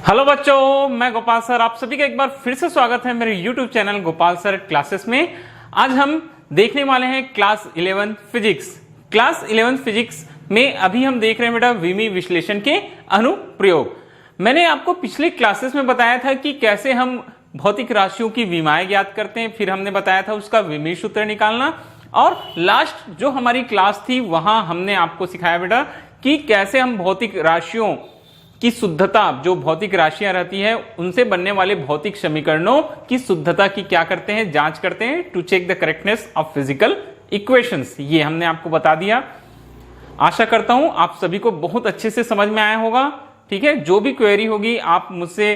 Hello बच्चों, मैं Gopal sir आप सभी का एक बार फिर से स्वागत है मेरे YouTube channel Gopal sir classes में। आज हम देखने वाले हैं क्लास 11 फिजिक्स। क्लास 11 फिजिक्स में अभी हम देख रहे हैं बेटा विमी विश्लेषण के अनुप्रयोग। मैंने आपको पिछले क्लासेस में बताया था कि कैसे हम भौतिक राशियों की विमाएं ज्ञात करते हैं, फिर हमने बताया था उसका विमी सूत्र निकालना, और लास्ट जो हमारी क्लास थी वहां हमने आपको सिखाया बेटा कि कैसे हम भौतिक राशियों की शुद्धता, जो भौतिक राशियां रहती है उनसे बनने वाले भौतिक समीकरणों की शुद्धता की क्या करते हैं, जांच करते हैं, to check the correctness of physical equations. ये हमने आपको बता दिया। आशा करता हूं आप सभी को बहुत अच्छे से समझ में आया होगा। ठीक है, जो भी क्वेरी होगी आप मुझसे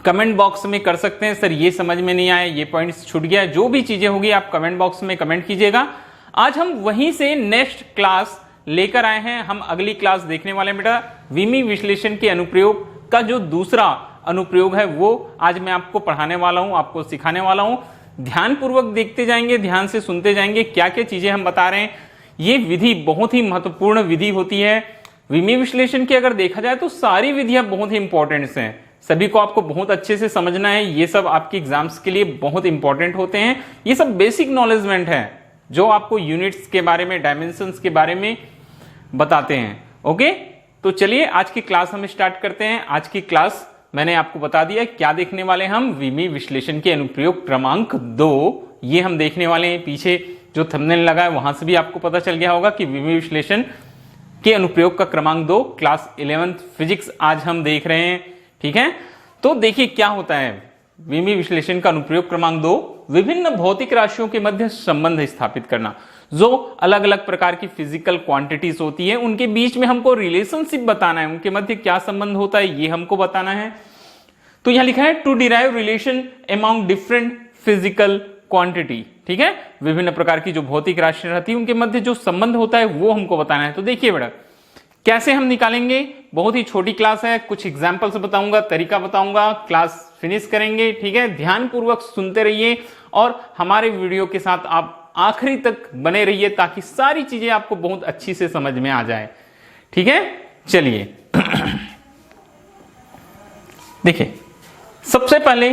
कमेंट बॉक्स में कर सकते हैं, सर ये समझ में नहीं आया, ये पॉइंट्स छूट गया, जो भी चीजें होगी आप कमेंट बॉक्स में कमेंट कीजिएगा। आज हम वहीं से नेक्स्ट क्लास लेकर आए हैं। हम अगली क्लास देखने वाले हैं बेटा विमी विश्लेषण के अनुप्रयोग का जो दूसरा अनुप्रयोग है वो आज मैं आपको पढ़ाने वाला हूं, आपको सिखाने वाला हूं। ध्यानपूर्वक देखते जाएंगे, ध्यान से सुनते जाएंगे क्या क्या चीजें हम बता रहे हैं। ये विधि बहुत ही महत्वपूर्ण विधि होती है विमी विश्लेषण की। अगर देखा जाए तो सारी विधियां बहुत ही इंपॉर्टेंट हैं, सभी को आपको बहुत अच्छे से समझना है। ये सब आपके एग्जाम्स के लिए बहुत इंपॉर्टेंट होते हैं। ये सब बेसिक नॉलेजमेंट है जो आपको यूनिट्स के बारे में, डायमेंशंस के बारे में बताते हैं। ओके, तो चलिए आज की क्लास हम स्टार्ट करते हैं। आज की क्लास मैंने आपको बता दिया क्या देखने वाले हम, विमी विश्लेषण के अनुप्रयोग क्रमांक 2 ये हम देखने वाले हैं। पीछे जो थंबनेल लगा है वहां से भी आपको पता चल गया होगा कि विमी विश्लेषण के अनुप्रयोग का क्रमांक 2 क्लास 11 फिजिक्स आज हम देख रहे हैं। ठीक है, तो देखिए क्या होता है विमी विश्लेषण का अनुप्रयोग क्रमांक 2, विभिन्न भौतिक राशियों के मध्य संबंध स्थापित करना। जो अलग अलग प्रकार की फिजिकल क्वांटिटीज होती है उनके बीच में हमको रिलेशनशिप बताना है, उनके मध्य क्या संबंध होता है ये हमको बताना है। तो यहां लिखा है to derive relation among different physical quantity. ठीक है, विभिन्न प्रकार की जो भौतिक राशियां रहती है उनके मध्य जो संबंध होता है वो हमको बताना है। तो देखिए बेटा कैसे हम निकालेंगे, बहुत ही छोटी क्लास है, कुछ एग्जाम्पल्स बताऊंगा, तरीका बताऊंगा, क्लास फिनिश करेंगे। ठीक है, ध्यानपूर्वक सुनते रहिए और हमारे वीडियो के साथ आप आखिरी तक बने रहिए ताकि सारी चीजें आपको बहुत अच्छी से समझ में आ जाए। ठीक है, चलिए देखिए सबसे पहले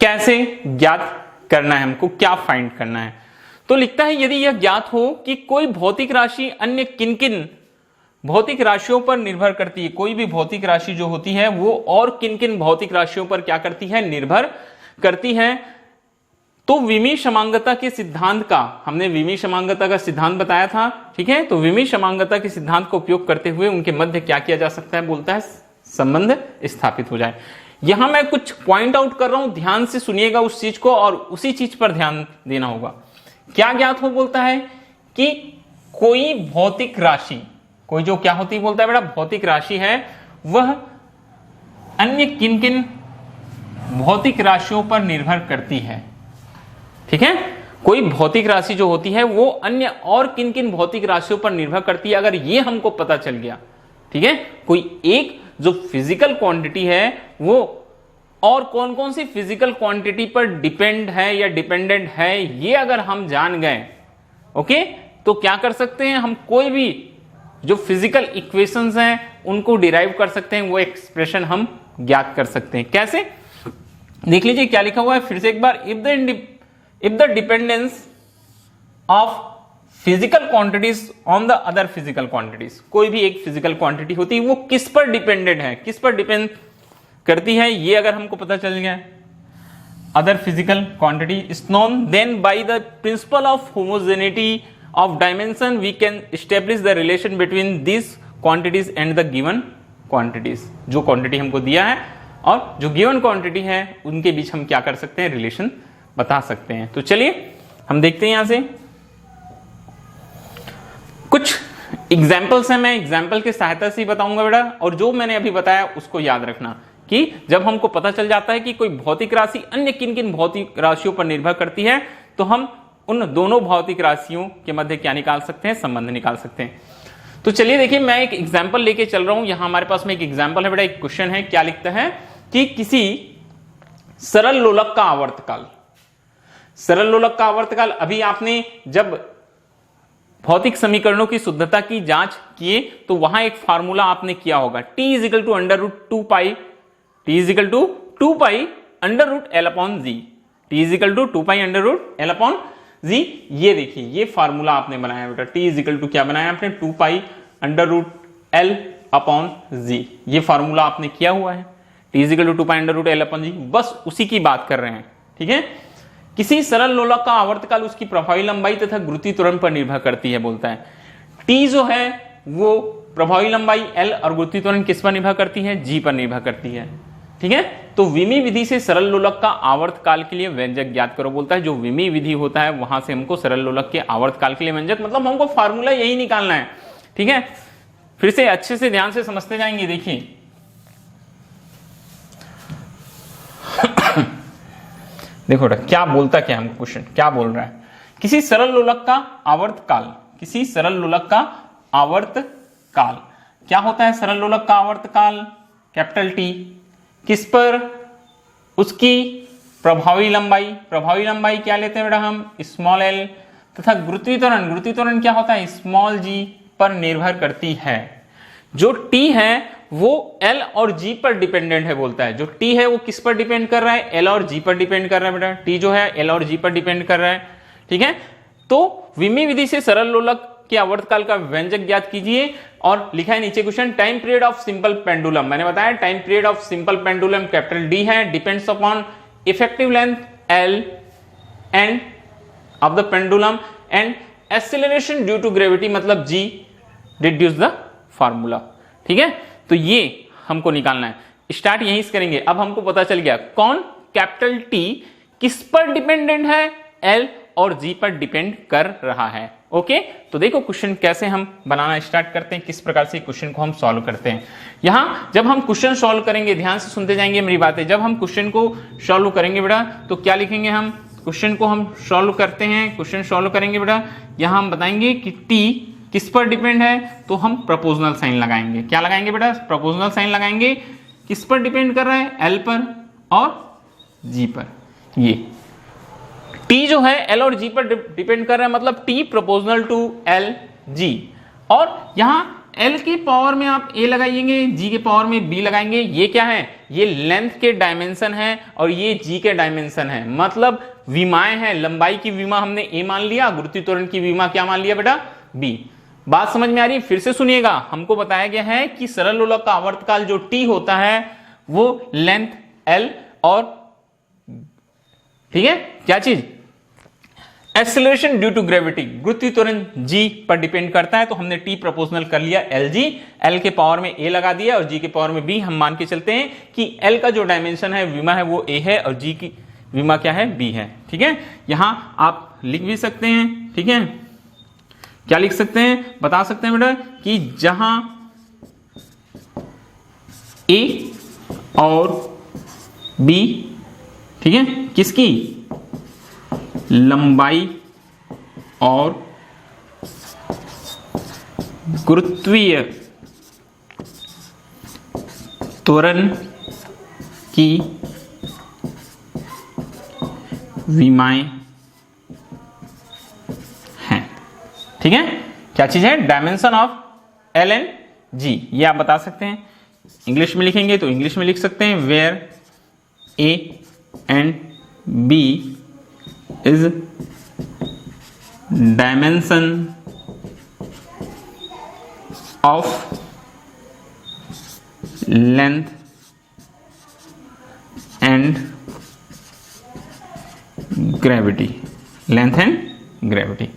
कैसे ज्ञात करना है, हमको क्या फाइंड करना है। तो लिखता है यदि यह ज्ञात हो कि कोई भौतिक राशि अन्य किन किन भौतिक राशियों पर निर्भर करती है, कोई भी भौतिक राशि जो होती है वो और किन किन भौतिक राशियों पर क्या करती है, निर्भर करती है। तो विमी समांगता के सिद्धांत का, हमने विमी समांगता का सिद्धांत बताया था। ठीक है, तो विमी समांगता के सिद्धांत का उपयोग करते हुए उनके मध्य क्या किया जा सकता है, बोलता है संबंध स्थापित हो जाए। यहां मैं कुछ पॉइंट आउट कर रहा हूं, ध्यान से सुनिएगा उस चीज को और उसी चीज पर ध्यान देना होगा। क्या ज्ञात हो, बोलता है कि कोई भौतिक राशि, कोई जो क्या होती है बोलता है बेटा भौतिक राशि है वह अन्य किन किन भौतिक राशियों पर निर्भर करती है। ठीक है, कोई भौतिक राशि जो होती है वो अन्य और किन किन भौतिक राशियों पर निर्भर करती है, अगर ये हमको पता चल गया। ठीक है, कोई एक जो फिजिकल क्वांटिटी है वो और कौन कौन सी फिजिकल क्वांटिटी पर डिपेंड है या डिपेंडेंट है, ये अगर हम जान गए, ओके, तो क्या कर सकते हैं हम, कोई भी जो फिजिकल इक्वेशंस हैं उनको डिराइव कर सकते हैं, वो एक्सप्रेशन हम ज्ञात कर सकते हैं। कैसे, देख लीजिए क्या लिखा हुआ है फिर से एक बार। If the dependence of physical quantities on the other physical quantities, कोई भी एक फिजिकल क्वांटिटी होती है वो किस पर डिपेंडेंट है, किस पर डिपेंड करती है, ये अगर हमको पता चल गया, other physical quantity is known, then by the principle of homogeneity of dimension we can establish the relation between this quantities and the given quantities. जो क्वांटिटी हमको दिया है और जो गिवन क्वांटिटी है उनके बीच हम क्या कर सकते हैं, रिलेशन बता सकते हैं। तो चलिए हम देखते हैं यहां से कुछ एग्जाम्पल्स हैं, मैं एग्जाम्पल की सहायता से ही बताऊंगा बेटा, और जो मैंने अभी बताया उसको याद रखना कि जब हमको पता चल जाता है कि कोई भौतिक राशि अन्य किन किन भौतिक राशियों पर निर्भर करती है तो हम उन दोनों भौतिक राशियों के मध्य क्या निकाल सकते हैं, संबंध निकाल सकते हैं। तो चलिए देखिए मैं एक एग्जाम्पल लेके चल रहा हूं, यहां हमारे पास में एक एग्जाम्पल है बेटा, एक क्वेश्चन है। क्या लिखता है कि किसी सरल लोलक का आवर्तकाल, सरल लोलक का आवर्तकाल, अभी आपने जब भौतिक समीकरणों की शुद्धता की जांच किए तो वहां एक फार्मूला आपने किया होगा, T = √2π T is equal to 2 pi under root L upon G, T is equal to 2 pi under root L upon G. ये देखिए ये फार्मूला आपने बनाया बेटा, टी इज इक्वल टू क्या बनाया आपने, 2 pi under root L upon G, ये फार्मूला आपने किया हुआ है, T is equal to 2 pi under root L upon G, बस उसी की बात कर रहे हैं। ठीक है, किसी सरल लोलक का आवर्तकाल उसकी प्रभावी लंबाई तथा गुरुत्वीय त्वरण पर निर्भर करती है, बोलता है। टी जो है वो प्रभावी लंबाई एल और गुरुत्वीय त्वरण किस पर निर्भर करती है, जी पर निर्भर करती है। ठीक है, तो विमी विधि से सरल लोलक का आवर्तकाल के लिए व्यंजक ज्ञात करो, बोलता है। जो विमी विधि होता है वहां से हमको सरल लोलक के आवर्तकाल के लिए व्यंजक, मतलब हमको फार्मूला यही निकालना है। ठीक है, फिर से अच्छे से ध्यान से समझते जाएंगे। देखिए देखो बेटा क्या बोलता, क्या हमको क्वेश्चन क्या बोल रहा है, किसी सरल लोलक का आवर्तकाल, किसी सरल लोलक का आवर्तकाल क्या होता है, सरल लोलक का आवर्तकाल कैपिटल टी, किस पर, उसकी प्रभावी लंबाई, प्रभावी लंबाई क्या लेते हैं बेटा हम, स्मॉल एल, तथा गुरुत्वीय त्वरण, गुरुत्वीय त्वरण क्या होता है, स्मॉल जी पर निर्भर करती है। जो टी है वो एल और जी पर डिपेंडेंट है, बोलता है। जो टी है वो किस पर डिपेंड कर रहा है, एल और जी पर डिपेंड कर रहा है बेटा, टी जो है एल और जी पर डिपेंड कर रहा है। ठीक है, तो विमी विधि से सरल लोलक के आवर्तकाल का व्यंजक ज्ञात कीजिए, और लिखा है नीचे question, time period of simple pendulum, मैंने बताया time period of simple pendulum capital D है, depends upon effective length L and of the pendulum and acceleration due to gravity, मतलब जी, डिड्यूस द फार्मूला। ठीक है, तो ये हमको निकालना है, स्टार्ट यहीं से करेंगे। अब हमको पता चल गया कौन कैपिटल टी किस पर डिपेंडेंट है, एल और जी पर डिपेंड कर रहा है। ओके, तो देखो क्वेश्चन कैसे हम बनाना स्टार्ट करते हैं, किस प्रकार से क्वेश्चन को हम सॉल्व करते हैं। यहां जब हम क्वेश्चन सॉल्व करेंगे, ध्यान से सुनते जाएंगे मेरी बातें, जब हम क्वेश्चन को सॉल्व करेंगे बेटा तो क्या लिखेंगे हम, क्वेश्चन को हम सॉल्व करते हैं, क्वेश्चन सॉल्व करेंगे बेटा, यहां हम बताएंगे कि टी किस पर डिपेंड है, तो हम प्रोपोर्शनल साइन लगाएंगे। क्या लगाएंगे बेटा, प्रोपोर्शनल साइन लगाएंगे। किस पर डिपेंड कर रहा है, एल पर और जी पर। ये टी जो है एल और जी पर डिपेंड कर रहा है, मतलब T proportional to L G, और यहां एल की पावर में आप ए लगाएंगे, जी के पावर में बी लगाएंगे। ये क्या है, ये लेंथ के डायमेंशन है और ये जी के डायमेंशन है, मतलब विमाएं हैं। लंबाई की विमा हमने ए मान लिया, गुरुत्वीय त्वरण की विमा क्या मान लिया बेटा, बी। बात समझ में आ रही है, फिर से सुनिएगा। हमको बताया गया है कि सरल लोलक का आवर्तकाल जो टी होता है वो लेंथ एल और, ठीक है, क्या चीज, एक्सेलरेशन ड्यू टू ग्रेविटी, गुरुत्वीय त्वरण जी पर डिपेंड करता है। तो हमने टी प्रोपोर्शनल कर लिया एल जी, एल के पावर में ए लगा दिया और जी के पावर में बी। हम मान के चलते हैं कि एल का जो डायमेंशन है, विमा है, वो ए है और जी की विमा क्या है, बी है। ठीक है, यहां आप लिख भी सकते हैं। ठीक है, क्या लिख सकते हैं, बता सकते हैं बेटा कि जहां ए और बी, ठीक है, किसकी लंबाई और गुरुत्वीय त्वरण की विमाएं हैं। ठीक है, क्या चीज है, डायमेंशन ऑफ एल एंड जी, ये आप बता सकते हैं। इंग्लिश में लिखेंगे तो इंग्लिश में लिख सकते हैं, where A and B is dimension of length and gravity, length and gravity.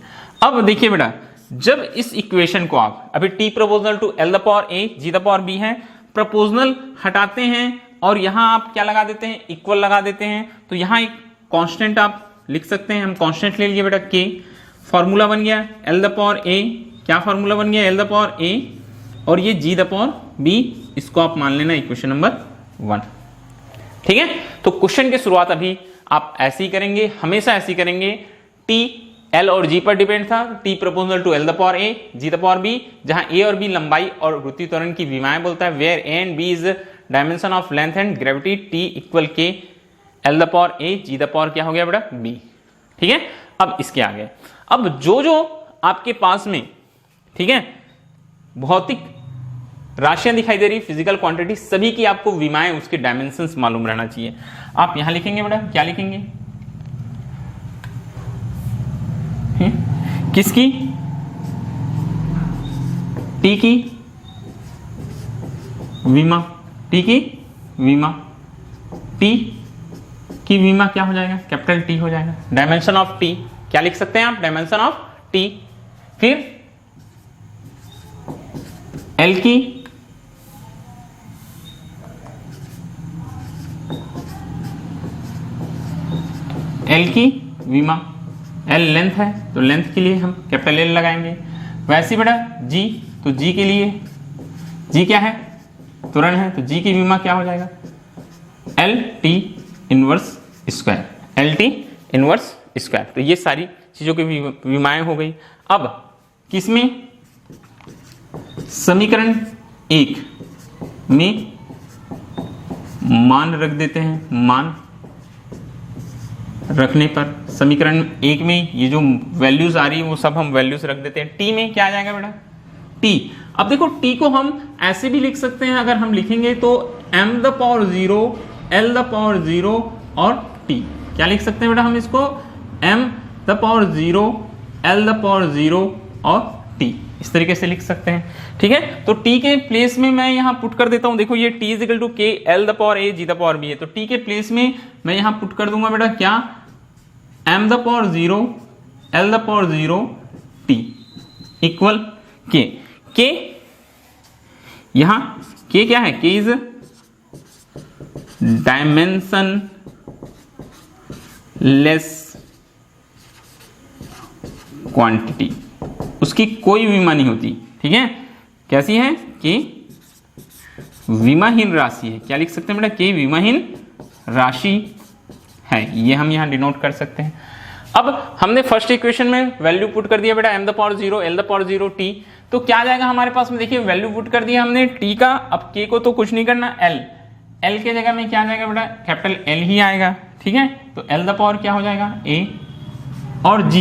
अब देखिए बेटा, जब इस इक्वेशन को आप, अभी T proportional to L the power A G the power B है, प्रोपोर्शनल हटाते हैं और यहां आप क्या लगा देते हैं, इक्वल लगा देते हैं। तो यहां एक कांस्टेंट आप लिख सकते हैं, हम कांस्टेंट ले लिए बेटा के, फॉर्मूला बन गया एल द पावर ए, क्या फॉर्मूला बन गया, एल द पावर ए, और ये जी द पावर बी, इसको आप मान लेना इक्वेशन नंबर 1। ठीक है, तो क्वेश्चन की शुरुआत अभी आप ऐसे ही करेंगे, हमेशा ऐसे ही करेंगे। टी एल और जी पर डिपेंड था, T proportional to L the power A G the power B, जहां ए और बी लंबाई और गुरुत्वीय त्वरण की विमाएं बोलता है, where A and B is dimension of length and gravity, T equal K L the power A G the power क्या हो गया बेटा, बी। ठीक है, अब इसके आगे, अब जो जो आपके पास में, ठीक है, भौतिक राशियां दिखाई दे रही, फिजिकल क्वांटिटी, सभी की आपको विमाएं, उसके डायमेंशंस मालूम रहना चाहिए। आप यहां लिखेंगे बेटा, क्या लिखेंगे? किसकी? टी की विमा, टी की विमा, टी की विमा क्या हो जाएगा? कैपिटल टी हो जाएगा। डायमेंशन ऑफ टी क्या लिख सकते हैं आप? Dimension of T. फिर एल की विमा, एल लेंथ है तो लेंथ के लिए हम कैपिटल एल लगाएंगे। वैसे बेटा जी, तो जी के लिए, जी क्या है? त्वरण है, तो जी की विमा क्या हो जाएगा? L T inverse square, L T inverse square. तो ये सारी चीजों की विमाएं हो गई। अब किसमें? समीकरण 1 में मान रख देते हैं। मान रखने पर समीकरण 1 में ये जो वैल्यूज आ रही है वो सब हम वैल्यूज रख देते हैं। टी में क्या आ जाएगा बेटा? टी। अब देखो टी को हम ऐसे भी लिख सकते हैं, अगर हम लिखेंगे तो m the power 0, l the power 0 और t। क्या लिख सकते हैं बेटा हम इसको? m the power 0, l the power 0 और t, इस तरीके से लिख सकते हैं। ठीक है, तो t के प्लेस में मैं यहां पुट कर देता हूं। देखो ये t is equal to k l the power a g the power b है, तो t के प्लेस में मैं यहां पुट कर दूंगा बेटा क्या? m the power 0, l the power 0, t equal k। k यहां k क्या है? k is dimension less quantity, उसकी कोई विमा नहीं होती। ठीक है, कैसी है? कि विमाहीन राशि है। क्या लिख सकते हैं बेटा? कि विमाहीन राशि है, ये हम यहां डिनोट कर सकते हैं। अब हमने फर्स्ट इक्वेशन में वैल्यू पुट कर दिया बेटा, m the power 0, l the power 0, t, तो क्या आ जाएगा हमारे पास में? देखिए वैल्यू पुट कर दिया हमने t का। अब k को तो कुछ नहीं करना, l के जगह में क्या आ जाएगा बेटा? कैपिटल L ही आएगा। ठीक है, तो l द पावर क्या हो जाएगा? a और g,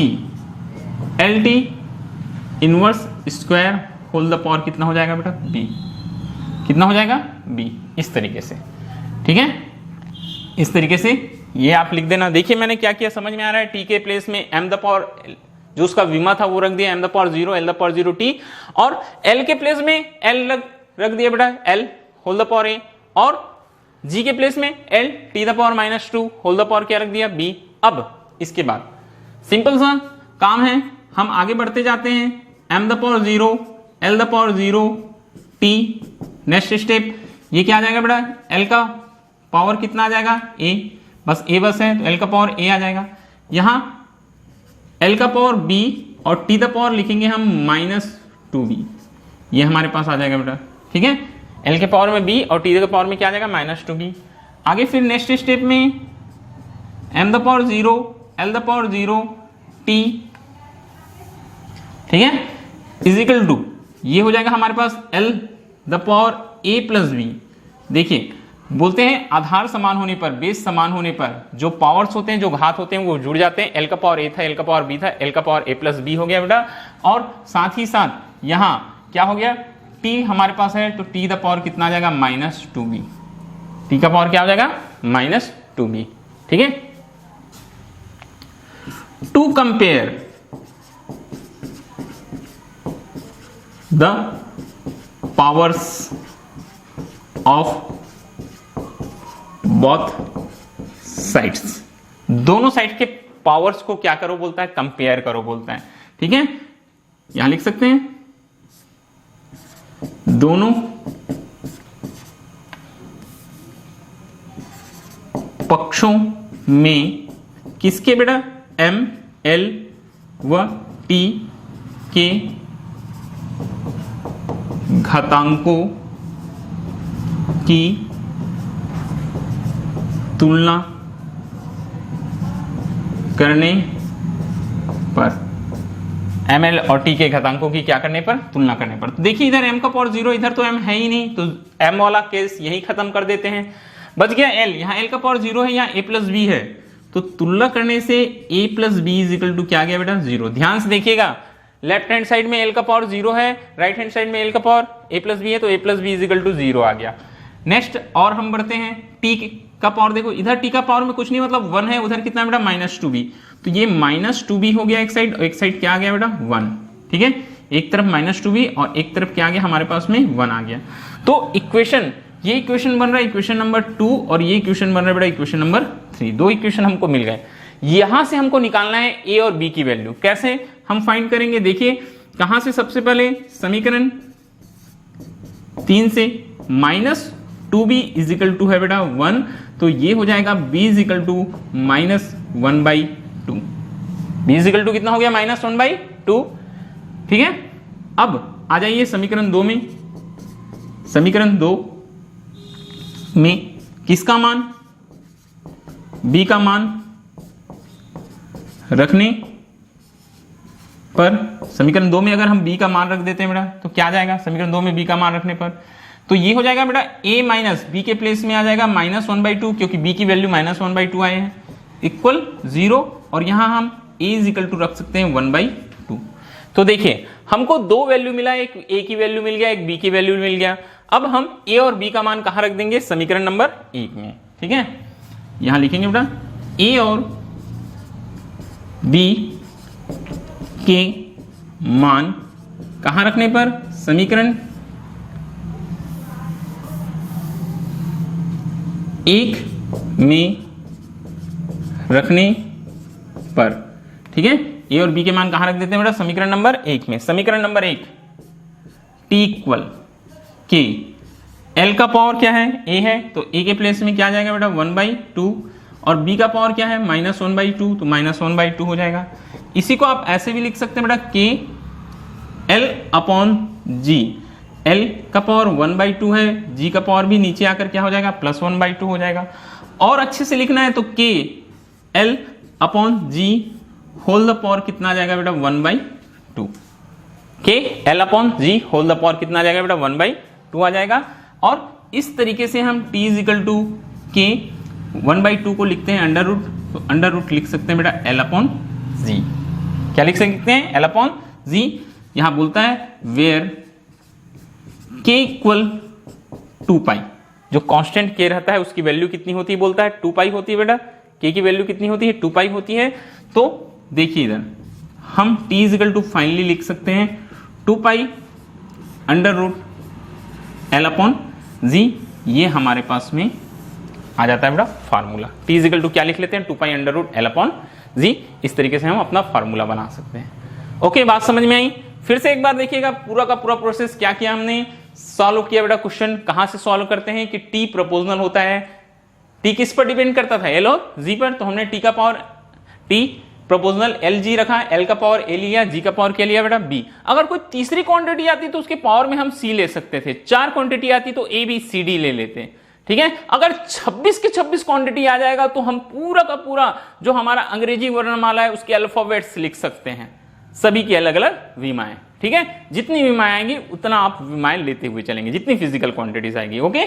L T inverse square whole the power कितना हो जाएगा बेटा? b। कितना हो जाएगा? b, इस तरीके से। ठीक है, इस तरीके से ये आप लिख देना। देखिए मैंने क्या किया, समझ में आ रहा है? टी के प्लेस में m द पावर, जो उसका विमा था वो रख दिया m the power 0, l the power 0, t, और l के प्लेस में l रख दिया बेटा l whole the power a, और g के प्लेस में l t the power -2 whole the power क्या रख दिया? b। अब इसके बाद सिंपल सा काम है, हम आगे बढ़ते जाते हैं। m the power 0, l the power 0, t, next step ये क्या आ जाएगा बेटा? l का पावर कितना आ जाएगा? a, बस a बस है तो l का पावर a आ जाएगा। यहां l का पावर b और t द पावर लिखेंगे हम -2b, ये हमारे पास आ जाएगा बेटा। ठीक है, l के पावर में b और t के पावर में क्या आ जाएगा? -2b। आगे फिर नेक्स्ट स्टेप में m the power 0, l the power 0, t, ठीक है, इज इक्वल टू ये हो जाएगा हमारे पास l the power a plus b। देखिए बोलते हैं आधार समान होने पर, बेस समान होने पर जो पावर्स होते हैं, जो घात होते हैं वो जुड़ जाते हैं। l का पावर a था, l का पावर b था, l का पावर a प्लस b हो गया बेटा। और साथ ही साथ यहां क्या हो गया? t हमारे पास है तो t द पावर कितना आ जाएगा? -2b। t का पावर क्या हो जाएगा? -2b। ठीक है, to compare the powers of both sides, दोनों साइड के पावर्स को क्या करो बोलता है? कंपेयर करो बोलता है। ठीक है, यहां लिख सकते हैं दोनों पक्षों में किसके बेटा? m, l व t के घातांकों की तुलना करने पर, एम एल और टी के घातांकों की क्या करने पर? तुलना करने पर। देखिए इधर m का पावर 0, इधर तो m है ही नहीं, तो m वाला केस यही खत्म कर देते हैं। बच गया l, यहाँ l का पावर 0 है, यहाँ a प्लस b है, तो तुलना करने से a plus B is equal to क्या आ गया बेटा? 0। ध्यान से देखिएगा, लेफ्ट हैंड साइड में एल का पावर 0 है, राइट हैंड साइड में एल का पावर ए प्लस बी है, तो A plus B equal to 0 आ गया। नेक्स्ट और हम बढ़ते हैं टी का पावर, देखो इधर टी का पावर में कुछ नहीं मतलब 1 है, उधर कितना बेटा -2b, तो ये -2b हो गया एक साइड, और एक साइड क्या आ गया बेटा 1, ठीक है, एक तरफ -2b और एक तरफ क्या आ गया हमारे पास में 1 आ गया। तो इक्वेशन, ये इक्वेशन बन रहा है इक्वेशन नंबर 2 और ये इक्वेशन बन रहा है बेटा इक्वेशन नंबर 3, दो इक्वेशन हमको मिल गए। यहां से हमको निकालना है ए और बी की वैल्यू, कैसे हम फाइंड करेंगे, देखिए कहां से, सबसे पहले समीकरण 3 से -2b इजिकल टू है बेटा 1, तो ये हो जाएगा b equal to -1/2, b equal to कितना हो गया -1/2, ठीक है। अब आ जाइए समीकरण 2 में, समीकरण 2 में किसका मान, b का मान रखने पर, समीकरण 2 में अगर हम b का मान रख देते हैं बेटा तो क्या आ जाएगा, समीकरण 2 में b का मान रखने पर तो ये हो जाएगा बेटा a माइनस b के प्लेस में आ जाएगा -1/2, क्योंकि b की वैल्यू -1/2 आए हैं, इक्वल 0, और यहां हम a इजिकल टू रख सकते हैं 1/2। तो देखिए हमको दो वैल्यू मिला, एक a की वैल्यू मिल गया, एक b की वैल्यू मिल गया। अब हम a और b का मान कहां रख देंगे, समीकरण नंबर 1 में, ठीक है, यहां लिखेंगे बेटा a और b के मान कहां रखने पर, समीकरण 1 में रखने पर, ठीक है, ए और बी के मान कहां रख देते हैं बेटा, समीकरण नंबर 1 में। समीकरण number 1 T equal K, L का पावर क्या है, ए है, तो ए के प्लेस में क्या आ जाएगा बेटा 1/2, और बी का पावर क्या है -1/2, तो -1/2 हो जाएगा। इसी को आप ऐसे भी लिख सकते हैं बेटा के एल अपॉन जी, एल का पावर 1/2 है, जी का पावर भी नीचे आकर क्या हो जाएगा +1/2 हो जाएगा। और अच्छे से लिखना है तो K L upon G whole the power कितना आ जाएगा बेटा 1/2, K L upon G whole the power कितना आ जाएगा बेटा 1/2 आ जाएगा। और इस तरीके से हम t इजिकल टू के 1/2 को लिखते हैं अंडर रूट, तो अंडर रूट लिख सकते हैं बेटा एल अपॉन जी, क्या लिख सकते हैं एल अपॉन जी। यहां बोलता है वेयर के इक्वल 2π, जो कांस्टेंट के रहता है उसकी वैल्यू कितनी होती है, बोलता है 2π होती है बेटा, के की वैल्यू कितनी होती है 2π होती है। तो देखिए इधर हम t इजिकल टू फाइनली लिख सकते हैं 2π under root L upon G, ये हमारे पास में आ जाता है बेटा फार्मूला। t इजिकल टू क्या लिख लेते हैं 2π under root L upon G, इस तरीके से हम अपना फार्मूला बना सकते हैं। ओके, बात समझ में आई। फिर से एक बार देखिएगा पूरा का पूरा प्रोसेस क्या किया हमने, सॉल्व किया बेटा क्वेश्चन। कहां से सॉल्व करते हैं कि t प्रोपोर्शनल होता है, t किस पर डिपेंड करता था, l और g पर, तो हमने t का power t proportional L G रखा, एल का पावर ए लिया, जी का पावर क्या लिया बेटा बी। अगर कोई तीसरी क्वांटिटी आती तो उसके पावर में हम सी ले सकते थे, 4 क्वांटिटी आती तो ए बी सी डी ले लेते, ठीक है। अगर 26 के 26 क्वांटिटी आ जाएगा तो हम पूरा का पूरा जो हमारा अंग्रेजी वर्णमाला है उसके अल्फाबेट्स लिख सकते हैं, सभी की अलग अलग विमाएं, ठीक है। जितनी विमाएं आएंगी उतना आप विमाएं लेते हुए चलेंगे, जितनी फिजिकल क्वांटिटीज आएगी। ओके,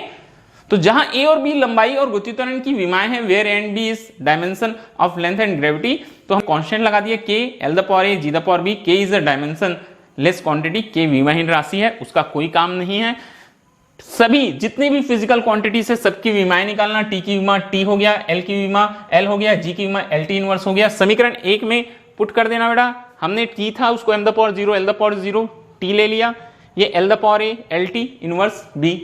तो जहां ए और बी लंबाई और गति त्वरण की विमाएं हैं, where and B is dimension of length and gravity, तो हम कांस्टेंट लगा दिए K L the power A G the power B. K is a dimensionless quantity, K विमाहीन राशि है, उसका कोई काम नहीं है। सभी जितनी भी फिजिकल क्वांटिटीज है सबकी विमाएं निकालना, टी की विमा टी हो गया, एल की विमा एल हो गया, जी की विमा एल टी इनवर्स हो गया। समीकरण 1 में पुट कर देना बेटा, हमने टी था उसको m the power 0 L the power 0 T ले लिया, ये L the power A L T inverse B.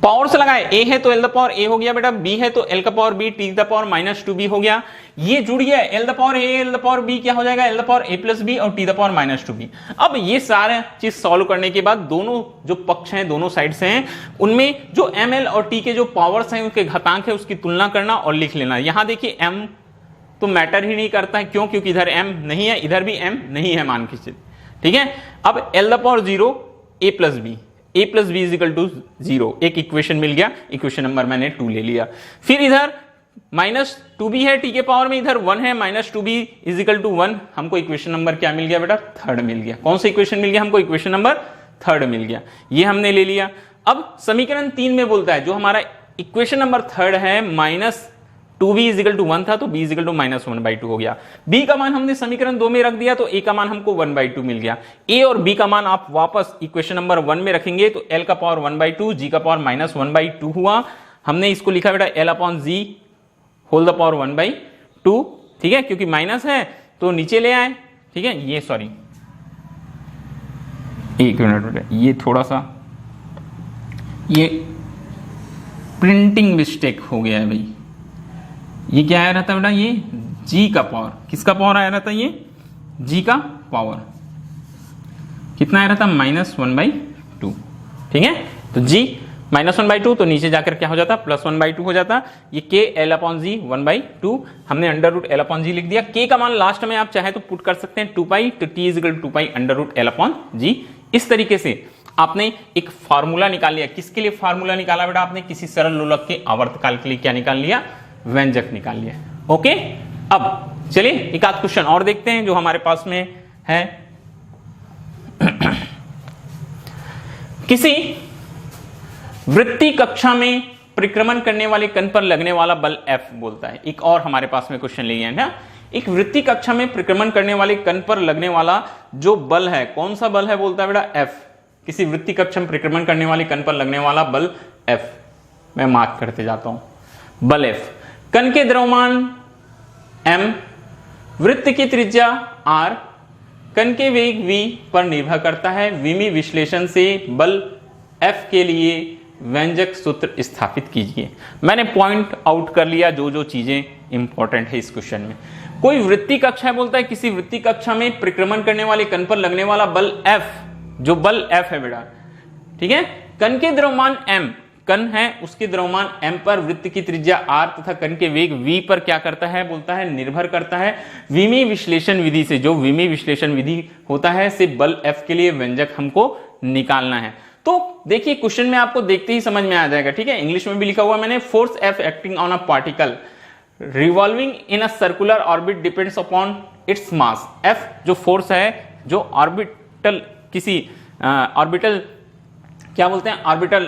Power से लगाए, ए है तो एल द पावर ए हो गया बेटा, बी है तो एल का power B, T the power -2b हो गया। ये जुड़ गया, L the power A L the power B क्या हो जाएगा L the power A plus B और टी द पावर -2b। अब ये सारे चीज सॉल्व करने के बाद दोनों जो पक्ष हैं दोनों साइड से हैं उनमें जो एम एल और टी के जो पावर्स हैं उसके घातांक है उसकी तुलना करना और लिख लेना। यहां देखिए एम तो मैटर ही नहीं करता है, क्यों, क्योंकि इधर एम नहीं है इधर भी एम नहीं है मान के, ठीक है। अब L the power 0 A plus B, a plus B is equal to 0, एक इक्वेशन मिल गया, इक्वेशन नंबर मैंने 2 ले लिया। फिर इधर -2b है t के पावर में, इधर 1 है, -2b इज इक्वल टू 1, हमको इक्वेशन नंबर क्या मिल गया बेटा 3rd मिल गया। कौन सा इक्वेशन मिल गया हमको, इक्वेशन नंबर 3rd मिल गया, ये हमने ले लिया। अब समीकरण 3 में बोलता है जो हमारा इक्वेशन नंबर 3rd है 2v इजिकल टू 1 था तो b इजिकल टू -1/2 हो गया। b का मान हमने समीकरण 2 में रख दिया तो a का मान हमको 1/2 मिल गया। a और b का मान आप वापस इक्वेशन नंबर 1 में रखेंगे तो l का पावर 1/2, g का पावर -1/2 हुआ। हमने इसको लिखा बेटा l upon g whole the power 1/2, ठीक है, क्योंकि माइनस है तो नीचे ले आए, ठीक है। ये सॉरी एक मिनट बेटा, ये थोड़ा सा ये प्रिंटिंग मिस्टेक हो गया है भाई। ये क्या आया रहता बेटा, ये g का पावर, किसका पावर आया रहता, ये g का पावर कितना आया रहता, -1/2, ठीक है। तो g -1/2 तो नीचे जाकर क्या हो जाता, +1/2 हो जाता। ये k l अपॉन जी 1/2, हमने अंडर रूट l अपॉन जी लिख दिया। k का मान लास्ट में आप चाहे तो पुट कर सकते हैं 2π, तो t इज 2π under root l upon G. इस तरीके से आपने एक फार्मूला निकाल लिया। किसके लिए फार्मूला निकाला बेटा आपने, किसी सरल लोलक के आवर्तकाल के लिए क्या निकाल लिया, व्यंजक निकाल लिया। ओके, अब चलिए एक आध क्वेश्चन और देखते हैं जो हमारे पास में है। किसी वृत्तीय कक्षा में परिक्रमण करने वाले कण पर लगने वाला बल F बोलता है। एक और हमारे पास में क्वेश्चन ले है ना, एक वृत्तीय कक्षा में परिक्रमण करने वाले कण पर लगने वाला जो बल है, कौन सा बल है बोलता है बेटा F। किसी वृत्तीय कक्षा में परिक्रमण करने वाले कण पर लगने वाला बल F, मैं मार्क करते जाता हूं, बल F। कण के द्रव्यमान m, वृत्त की त्रिज्या r, कण के वेग v पर निर्भर करता है। विमीय विश्लेषण से बल F के लिए व्यंजक सूत्र स्थापित कीजिए। मैंने पॉइंट आउट कर लिया जो जो चीजें इंपॉर्टेंट है इस क्वेश्चन में। कोई वृत्तीय कक्षा है बोलता है, किसी वृत्तीय कक्षा में परिक्रमण करने वाले कण पर लगने वाला बल F, जो बल F है बेटा, ठीक है। कण के द्रव्यमान m, कण है उसके द्रव्यमान m पर वृत्त की त्रिज्या r तथा कण के वेग v पर क्या करता है बोलता है, निर्भर करता है। विमीय विश्लेषण विधि से, जो विमीय विश्लेषण विधि होता है, से बल F के लिए व्यंजक हमको निकालना है। तो देखिए क्वेश्चन में आपको देखते ही समझ में आ जाएगा, ठीक है। इंग्लिश में भी लिखा हुआ मैंने, force F acting on a particle revolving in a circular orbit depends upon its mass. F जो फोर्स है, जो ऑर्बिटल, किसी ऑर्बिटल क्या बोलते हैं, orbital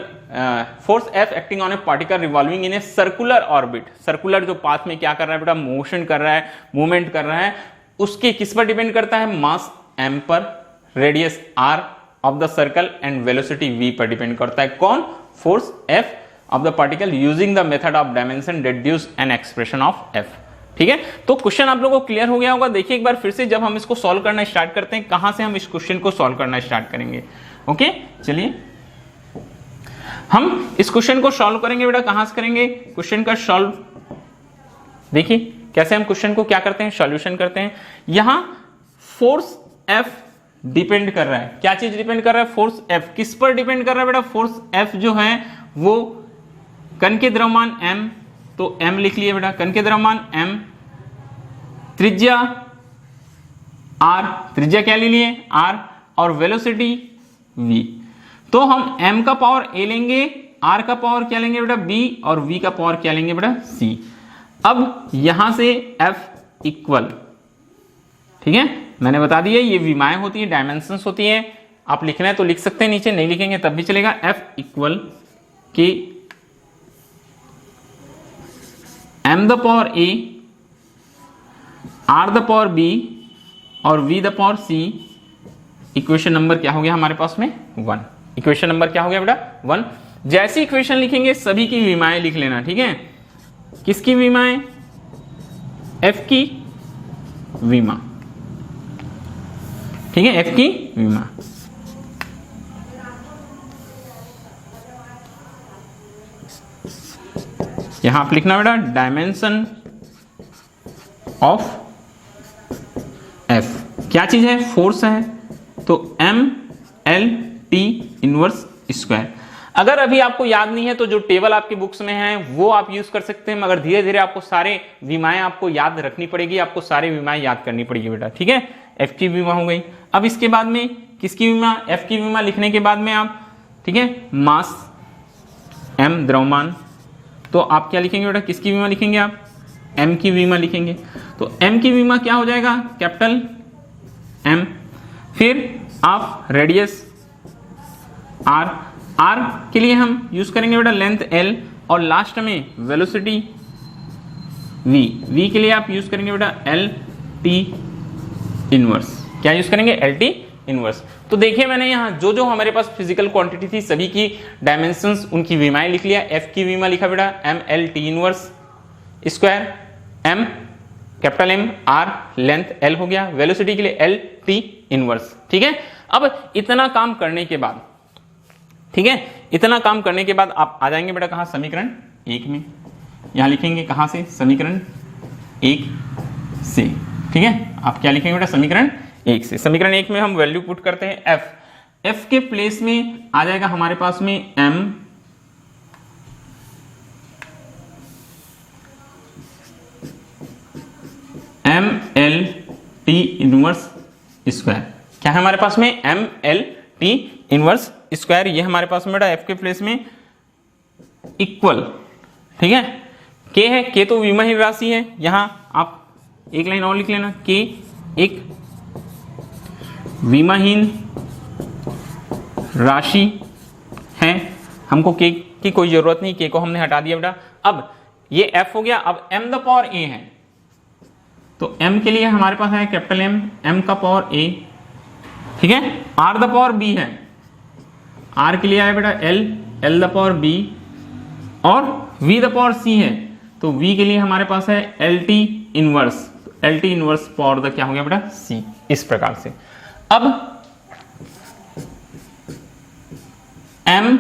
force F acting on A particle revolving in a circular orbit, circular जो path में क्या कर रहा है बेटा, मोशन कर रहा है, मूवमेंट कर रहा है, उसके किस पर डिपेंड करता है, मास m पर, radius r of the circle and velocity v पर डिपेंड करता है। कौन, force F of the particle using the method of dimension deduce an expression of F, ठीक है। तो क्वेश्चन आप लोगों को क्लियर हो गया होगा। देखिए एक बार फिर से, जब हम इसको सॉल्व करना स्टार्ट करते हैं, कहां से हम इस क्वेश्चन को सॉल्व करना स्टार्ट करेंगे। ओके, चलिए हम इस क्वेश्चन को सॉल्व करेंगे बेटा, कहां से करेंगे क्वेश्चन का सॉल्व। देखिए कैसे हम क्वेश्चन को क्या करते हैं, सॉल्यूशन करते हैं। यहां फोर्स F डिपेंड कर रहा है, क्या चीज डिपेंड कर रहा है, फोर्स F। किस पर डिपेंड कर रहा है बेटा, फोर्स F जो है वो कण के द्रव्यमान m, तो m लिख लिए बेटा, कण के द्रव्यमान m, त्रिज्या r, त्रिज्या क्या ले लिए r, और वेलोसिटी v। तो हम m का पावर a लेंगे, r का पावर क्या लेंगे बेटा b, और v का पावर क्या लेंगे बेटा c। अब यहां से F इक्वल, ठीक है, मैंने बता दिया ये विमाएं होती है, डायमेंशंस होती है। आप लिखना है तो लिख सकते हैं, नीचे नहीं लिखेंगे तब भी चलेगा। F इक्वल के m the power a, r the power b और v the power c। Equation number क्या हो गया हमारे पास में, 1। इक्वेशन नंबर क्या हो गया बेटा 1। जैसी इक्वेशन लिखेंगे सभी की विमाएं लिख लेना, ठीक है। किसकी विमाएं, F की विमा, ठीक है, F की विमा। यहां आप लिखना बेटा डायमेंशन ऑफ F, क्या चीज है, फोर्स है, तो m l t inverse square. अगर अभी आपको याद नहीं है तो जो टेबल आपकी बुक्स में है वो आप यूज कर सकते हैं, मगर धीरे धीरे आपको सारे विमाएं आपको याद रखनी पड़ेगी, आपको सारे विमाएं याद करनी पड़ेगी बेटा, ठीक है। F की विमा हो गई। अब इसके बाद में किसकी विमा, F की विमा लिखने के बाद में आप, ठीक है, मास m द्रव्यमान, तो आप क्या लिखेंगे बेटा, किसकी विमा लिखेंगे आप, m की विमा लिखेंगे। तो m की विमा क्या हो जाएगा, कैपिटल M, फिर आप रेडियस r, r के लिए हम यूज करेंगे बेटा लेंथ l, और लास्ट में वेलोसिटी वी के लिए आप यूज करेंगे बेटा एल टी इनवर्स। क्या यूज करेंगे? L T inverse. तो देखिए मैंने यहाँ जो जो हमारे पास फिजिकल क्वांटिटी थी सभी की डायमेंशंस उनकी वीमाएं लिख लिया। एफ की वीमा लिखा बेटा M L T inverse square, M capital M, or length, L हो गया, वेलोसिटी के लिए एल टी इनवर्स। ठीक है, अब इतना काम करने के बाद, ठीक है, इतना काम करने के बाद आप आ जाएंगे बेटा कहां? समीकरण 1 में। यहां लिखेंगे कहां से? समीकरण 1 से। ठीक है, आप क्या लिखेंगे बेटा? समीकरण 1 से। समीकरण 1 में हम वैल्यू पुट करते हैं एफ। एफ के प्लेस में आ जाएगा हमारे पास में M L T inverse square. क्या है हमारे पास में? M L T inverse square. ये हमारे पास में बेटा एफ के प्लेस में इक्वल, ठीक है, के है। के तो विमाहीन राशि है, यहां आप एक लाइन और लिख लेना, के एक विमाहीन राशि है। हमको के की कोई जरूरत नहीं, के को हमने हटा दिया बेटा। अब ये एफ हो गया। अब एम द पावर ए है, तो एम के लिए हमारे पास है कैपिटल एम, एम का पावर ए, ठीक है। आर द पावर बी है, आर के लिए आया बेटा L, L the power B, और वी द पावर सी है, तो वी के लिए हमारे पास है L T inverse, L T inverse power the क्या हो गया बेटा? सी। इस प्रकार से अब M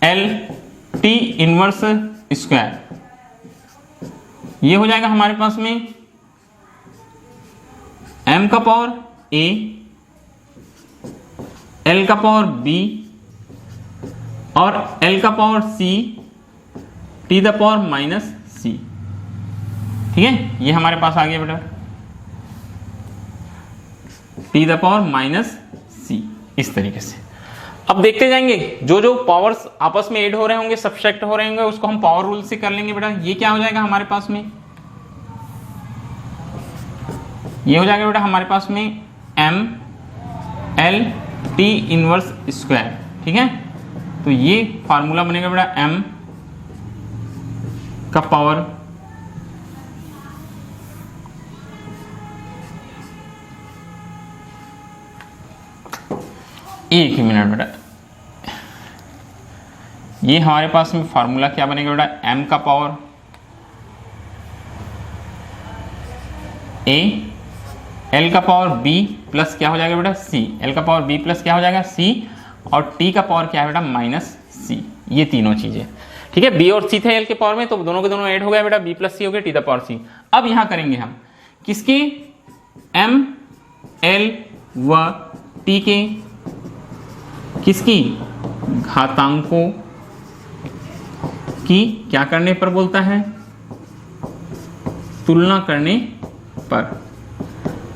L T inverse square ये हो जाएगा हमारे पास में एम का पावर ए, एल का पावर बी और एल का power C, T the power minus C. ठीक है, ये हमारे पास आ गया बेटा T the power minus C. इस तरीके से अब देखते जाएंगे जो जो पावर्स आपस में ऐड हो रहे होंगे, सब्सट्रैक्ट हो रहे होंगे, उसको हम पावर रूल से कर लेंगे बेटा। ये क्या हो जाएगा हमारे पास में? ये हो जाएगा बेटा हमारे पास में M L T inverse square. ठीक है, तो ये फार्मूला बनेगा बेटा एम का पावर एक ही मिनट बेटा, ये हमारे पास में फार्मूला क्या बनेगा बेटा? एम का पावर ए, एल का पावर बी प्लस क्या हो जाएगा बेटा? सी। एल का पावर बी प्लस क्या हो जाएगा? सी, और टी का पावर क्या है बेटा? माइनस सी। ये तीनों चीजें, ठीक है। बी और सी थे एल के पावर में, तो दोनों के दोनों ऐड हो गया बेटा, बी प्लस सी हो गया, टी द पावर सी। अब यहां करेंगे हम किसकी? एम एल व टी के किसकी? घातांकों की क्या करने पर बोलता है? तुलना करने पर।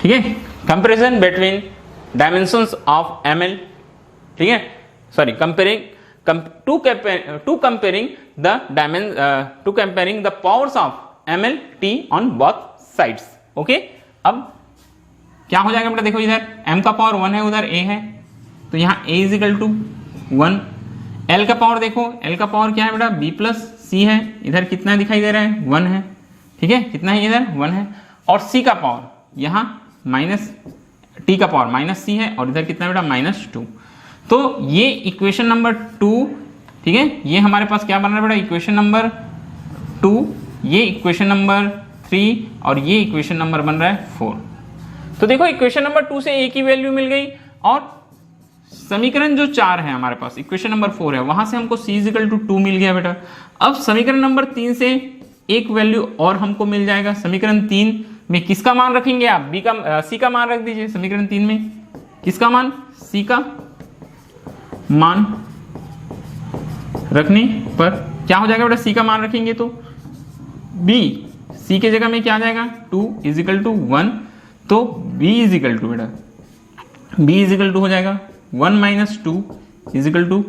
ठीक है, comparison between dimensions of M L, ठीक है, sorry comparing the powers of M L T on both sides. Okay, अब क्या हो जाएगा बेटा? देखो इधर m का पावर 1 है, उधर a है, तो यहां a is equal to 1। l का पावर देखो, l का पावर क्या है बेटा? b प्लस सी है, इधर कितना दिखाई दे रहा है? 1 है। ठीक है, कितना है इधर? 1 है। और c का पावर यहां माइनस, t का पावर माइनस सी है, और इधर कितना बेटा? -2। तो ये इक्वेशन नंबर 2, ठीक है, ये हमारे पास क्या बन रहा है बेटा? इक्वेशन नंबर 2, ये इक्वेशन नंबर 3, और ये इक्वेशन नंबर बन रहा है 4। तो देखो इक्वेशन नंबर 2 से a की वैल्यू मिल गई, और समीकरण जो 4 है हमारे पास, इक्वेशन नंबर 4 है, वहां से हमको c इक्वल टू 2 मिल गया बेटा। अब समीकरण नंबर 3 से एक वैल्यू और हमको मिल जाएगा। समीकरण 3 में किसका मान रखेंगे आप? b का, c का मान रख दीजिए। समीकरण 3 में किसका मान? c का मान रखने पर क्या हो जाएगा बेटा? c का मान रखेंगे तो b, c के जगह में क्या आ जाएगा? 2 इज इक्वल टू 1, तो b इज इक्वल टू बेटा, b इज इक्वल टू हो जाएगा 1 minus 2 is equal to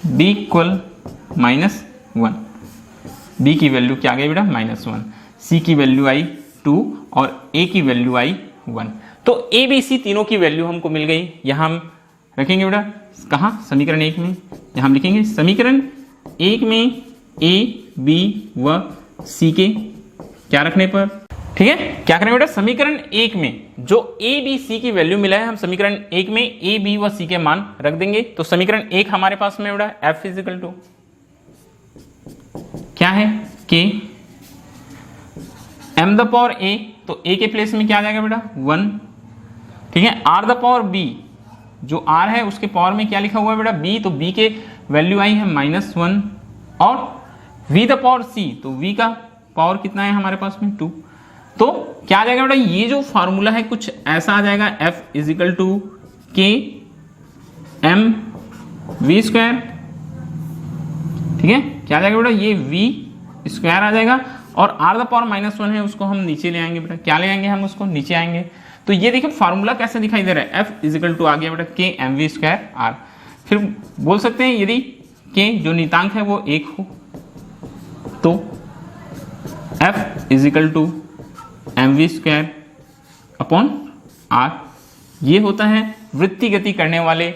b equal -1। b की वैल्यू क्या आ गई बेटा? -1। c की वैल्यू आई 2 और a की वैल्यू आई 1। तो a b c तीनों की वैल्यू हमको मिल गई। यहां हम रखेंगे बेटा कहां? समीकरण 1 में। यहां हम लिखेंगे समीकरण 1 में a बी व सी के क्या रखने पर, ठीक है, क्या करें बेटा, समीकरण 1 में जो ए बी सी की वैल्यू मिला है हम समीकरण 1 में ए बी व सी के मान रख देंगे। तो समीकरण 1 हमारे पास में बेटा एफ इजिकल टू क्या है, के एम द पावर ए, तो ए के प्लेस में क्या आ जाएगा बेटा 1, ठीक है, आर द पावर बी, जो आर है उसके पावर में क्या लिखा हुआ है बेटा बी, तो बी के वैल्यू आई है -1, और वी द पावर सी, तो वी का पावर कितना है हमारे पास में 2। तो क्या आ जाएगा बेटा, ये जो फॉर्मूला है कुछ ऐसा आ जाएगा, F equal to K M V square, ठीक है, क्या आ जाएगा बेटा, ये वी स्क्वायर आ जाएगा, और आर द पावर -1 है उसको हम नीचे ले आएंगे बेटा, क्या ले आएंगे हम उसको नीचे आएंगे। तो ये देखिए फॉर्मूला कैसे दिखाई दे रहा है, एफ इजिकल टू आ गया बेटा के एम वी स्क्वायर आर। फिर बोल सकते हैं यदि के जो नियतांक है वो 1 हो तो F equal to M V square upon R, ये होता है वृत्तीय गति करने वाले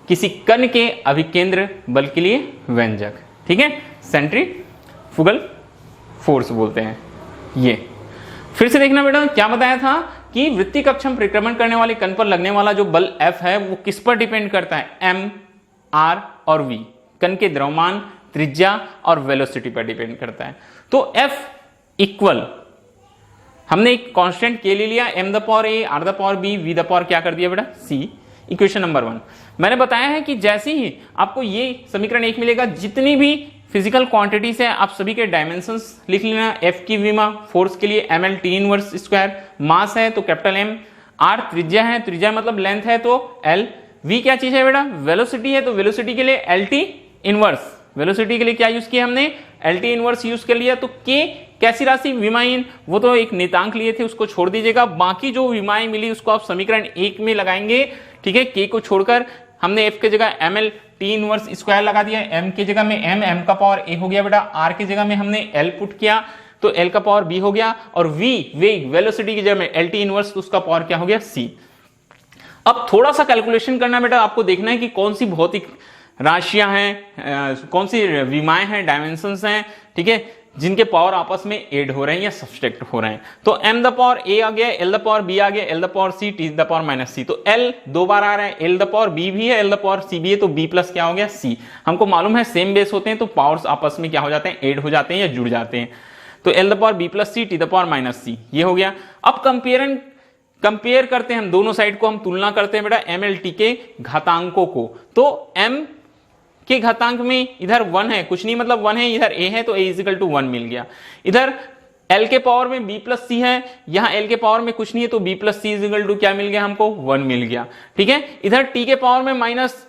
किसी कण के अभिकेंद्र बल के लिए व्यंजक, ठीक है, सेंट्रीफ्यूगल फोर्स बोलते हैं ये। फिर से देखना बेटा क्या बताया था कि वृत्तीय कक्षम परिक्रमण करने वाले कण पर लगने वाला जो बल F है वो किस पर डिपेंड करता है, M, R और V, कण के द्रव्यमान, त्रिज्या और वेलोसिटी पर डिपेंड करता है। तो F इक्वल हमने एक कांस्टेंट के ले लिया, m the power a, r the power b, v the power क्या कर दिया बेटा c, इक्वेशन नंबर 1। मैंने बताया है कि जैसे ही आपको ये समीकरण 1 मिलेगा, जितनी भी फिजिकल क्वांटिटीज है आप सभी के डायमेंशंस लिख लेना, f की विमा, फोर्स के लिए ml t इनवर्स स्क्वायर, मास है तो कैपिटल M, r त्रिज्या है, त्रिज्या मतलब लेंथ है तो l, v क्या चीज है बेटा वेलोसिटी है, तो वेलोसिटी के लिए lt इनवर्स, वेलोसिटी के लिए क्या यूज किया हमने lt इनवर्स यूज कर लिया। तो k कैसी राशि, विमायन, वो तो एक नियतांक लिए थे उसको छोड़ दीजिएगा, बाकी जो विमाएं मिली उसको आप समीकरण 1 में लगाएंगे, ठीक है, k को छोड़कर हमने f के जगह ml t इनवर्स स्क्वायर लगा दिया, m की जगह में m का पावर a हो गया बेटा, r की जगह में हमने l पुट किया तो l का पावर b हो गया, और v वेग वेलोसिटी की जगह में lt इनवर्स तो उसका पावर क्या हो गया c। अब थोड़ा सा कैलकुलेशन करना बेटा, आपको देखना है कि कौन सी भौतिक राशियां हैं, कौन सी विमाएं हैं, डायमेंशंस हैं, ठीक है, जिनके पावर आपस में ऐड हो रहे हैं या सब्सट्रैक्ट हो रहे हैं। तो m द पावर a आ गया, l द पावर b आ गया, l the power c, t the power minus c, तो l 2 बार आ रहा है, l द पावर b भी है, l द पावर c भी है, तो b प्लस क्या हो गया c। हमको मालूम है सेम बेस होते हैं तो पावर्स आपस में क्या हो जाते हैं, ऐड हो जाते हैं या जुड़ जाते हैं। तो l the power b plus c, t the power minus c, ये हो गया। अब कंपेयर करते हैं हम दोनों साइड को, हम तुलना करते हैं बेटा mlt के घातांकों को। तो m के घातांक में इधर 1 है, कुछ नहीं मतलब 1 है, इधर a है तो a इजिकल टू 1 मिल गया, इधर l के पावर में b प्लस c है, यहाँ l के पावर में कुछ नहीं है तो b plus c equal to क्या मिल गया हमको 1 मिल गया, ठीक है। इधर t के पावर में माइनस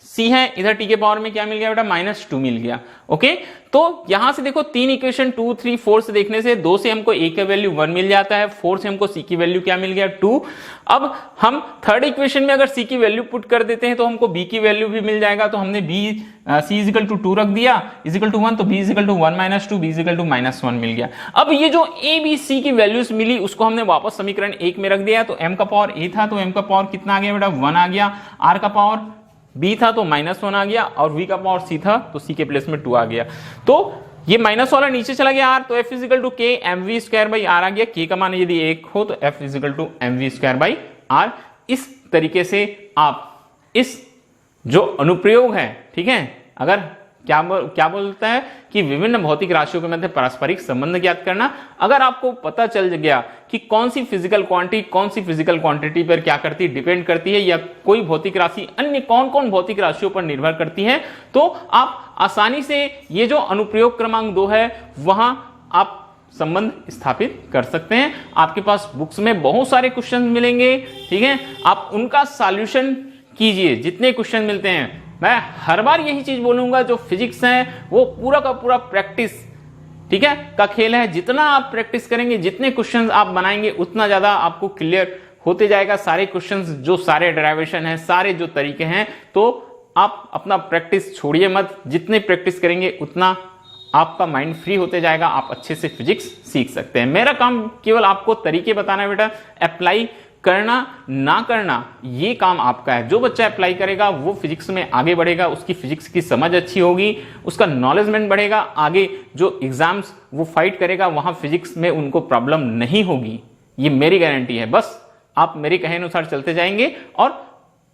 c है, इधर t के पावर में क्या मिल गया बेटा -2 मिल गया, ओके। तो यहां से देखो 3 इक्वेशन 2, 3, 4 से देखने से 2 से हमको a का वैल्यू 1 मिल जाता है, 4 से हमको c की वैल्यू क्या मिल गया 2। अब हम थर्ड इक्वेशन में अगर c की वैल्यू पुट कर देते हैं तो हमको b की वैल्यू भी मिल जाएगा, तो हमने c इजिकल टू 2 रख दिया, इजिकल टू 1, तो b equal to 1 minus 2, b equal to -1 मिल गया। अब ये जो a b c की वैल्यूज मिली उसको हमने वापस समीकरण 1 में रख दिया, तो m का पावर a था तो m का पावर कितना आ गया बेटा 1 आ गया, r का पावर b था तो -1 आ गया, और v का पावर c था तो c के प्लेस में 2 आ गया। तो ये माइनस वाला नीचे चला गया r, तो f equal to K M V square by R आ गया, k का मान यदि 1 हो तो f equal to M V square by R. इस तरीके से आप इस जो अनुप्रयोग है, ठीक है, अगर क्या बोलता है कि विभिन्न भौतिक राशियों के मध्य पारस्परिक संबंध ज्ञात करना, अगर आपको पता चल गया कि कौन सी फिजिकल क्वांटिटी पर क्या करती है, डिपेंड करती है, या कोई भौतिक राशि अन्य कौन भौतिक राशियों पर निर्भर करती है, तो आप आसानी से ये जो अनुप्रयोग क्रमांक 2 है वहां आप संबंध स्थापित कर सकते हैं। आपके पास बुक्स में बहुत सारे क्वेश्चन मिलेंगे, ठीक है, आप उनका सॉल्यूशन कीजिए, जितने क्वेश्चन मिलते हैं। मैं हर बार यही चीज बोलूंगा, जो फिजिक्स है वो पूरा का पूरा प्रैक्टिस, ठीक है, का खेल है। जितना आप प्रैक्टिस करेंगे, जितने क्वेश्चंस आप बनाएंगे, उतना ज्यादा आपको क्लियर होते जाएगा सारे क्वेश्चंस, जो सारे डेरिवेशन हैं, सारे जो तरीके हैं। तो आप अपना प्रैक्टिस छोड़िए मत, जितने प्रैक्टिस करेंगे उतना आपका माइंड फ्री होते जाएगा, आप अच्छे से फिजिक्स सीख सकते हैं। मेरा काम केवल आपको तरीके बताना है बेटा, अप्लाई करना ना करना ये काम आपका है। जो बच्चा अप्लाई करेगा वो फिजिक्स में आगे बढ़ेगा, उसकी फिजिक्स की समझ अच्छी होगी, उसका नॉलेजमेंट बढ़ेगा, आगे जो एग्जाम्स वो फाइट करेगा वहां फिजिक्स में उनको प्रॉब्लम नहीं होगी, ये मेरी गारंटी है। बस आप मेरे कहे अनुसार चलते जाएंगे और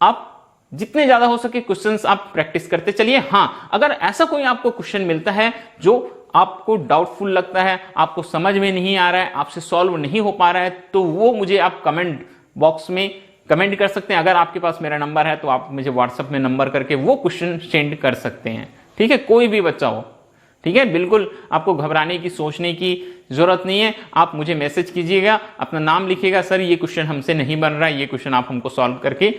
आप जितने ज्यादा हो सके क्वेश्चंस आप प्रैक्टिस करते चलिए। हां, अगर ऐसा कोई आपको क्वेश्चन मिलता है जो आपको डाउटफुल लगता है, आपको समझ में नहीं आ रहा है, आपसे सॉल्व नहीं हो पा रहा है, तो वो मुझे आप कमेंट बॉक्स में कमेंट कर सकते हैं। अगर आपके पास मेरा नंबर है तो आप मुझे व्हाट्सएप में नंबर करके वो क्वेश्चन सेंड कर सकते हैं। ठीक है, कोई भी बच्चा हो, ठीक है, बिल्कुल आपको घबराने की सोचने की जरूरत नहीं है। आप मुझे मैसेज कीजिएगा, अपना नाम लिखिएगा, सर ये क्वेश्चन हमसे नहीं बन रहा है, ये क्वेश्चन आप हमको सॉल्व करके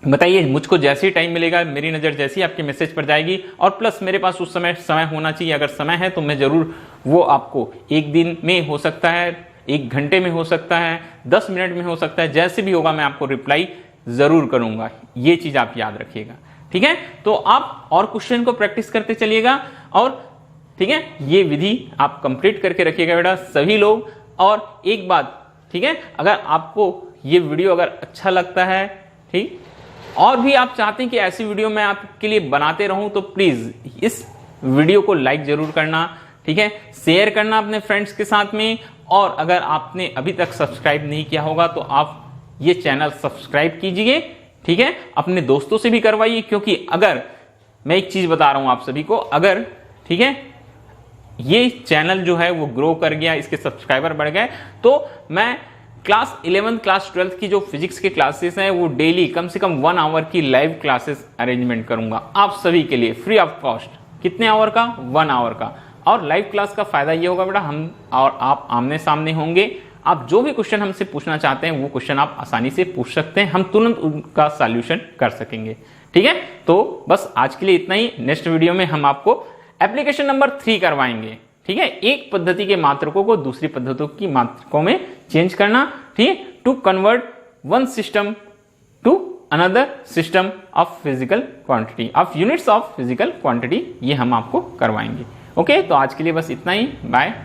बताइए। मुझको जैसे ही टाइम मिलेगा, मेरी नजर जैसे ही आपके मैसेज पर जाएगी, और प्लस मेरे पास उस समय होना चाहिए। अगर समय है तो मैं जरूर वो आपको एक दिन में हो सकता है, 1 घंटे में हो सकता है, 10 मिनट में हो सकता है, जैसे भी होगा मैं आपको रिप्लाई जरूर करूंगा। ये चीज आप याद रखिएगा, ठीक है। तो आप और क्वेश्चन को प्रैक्टिस करते चलिएगा, और ठीक है, ये विधि आप कंप्लीट करके रखिएगा बेटा सभी लोग। और एक बात, ठीक है, अगर आपको ये वीडियो अगर अच्छा लगता है, ठीक, और भी आप चाहते हैं कि ऐसी वीडियो मैं आपके लिए बनाते रहूं, तो प्लीज इस वीडियो को लाइक जरूर करना, ठीक है, शेयर करना अपने फ्रेंड्स के साथ में। और अगर आपने अभी तक सब्सक्राइब नहीं किया होगा तो आप ये चैनल सब्सक्राइब कीजिए, ठीक है, अपने दोस्तों से भी करवाइए। क्योंकि अगर मैं एक चीज बता रहा हूं आप सभी को, अगर ठीक है ये चैनल जो है वो ग्रो कर गया, इसके सब्सक्राइबर बढ़ गए, तो मैं क्लास 11 क्लास 12 की जो फिजिक्स के क्लासेस हैं वो डेली कम से कम 1 आवर की लाइव क्लासेस अरेंजमेंट करूंगा आप सभी के लिए फ्री ऑफ कॉस्ट। कितने आवर का? 1 आवर का। और लाइव क्लास का फायदा ये होगा बेटा, हम और आप आमने सामने होंगे। आप जो भी क्वेश्चन हमसे पूछना चाहते हैं वो क्वेश्चन आप आसानी से पूछ सकते हैं, हम तुरंत उनका सॉल्यूशन कर सकेंगे, ठीक है। तो बस आज के लिए इतना ही। नेक्स्ट वीडियो में हम आपको एप्लीकेशन नंबर 3 करवाएंगे, ठीक है, एक पद्धति के मात्रकों को दूसरी पद्धतियों की मात्रकों में चेंज करना, ठीक है, to convert one system to another system of physical quantity, of units of physical quantity, ये हम आपको करवाएंगे। ओके, तो आज के लिए बस इतना ही, बाय।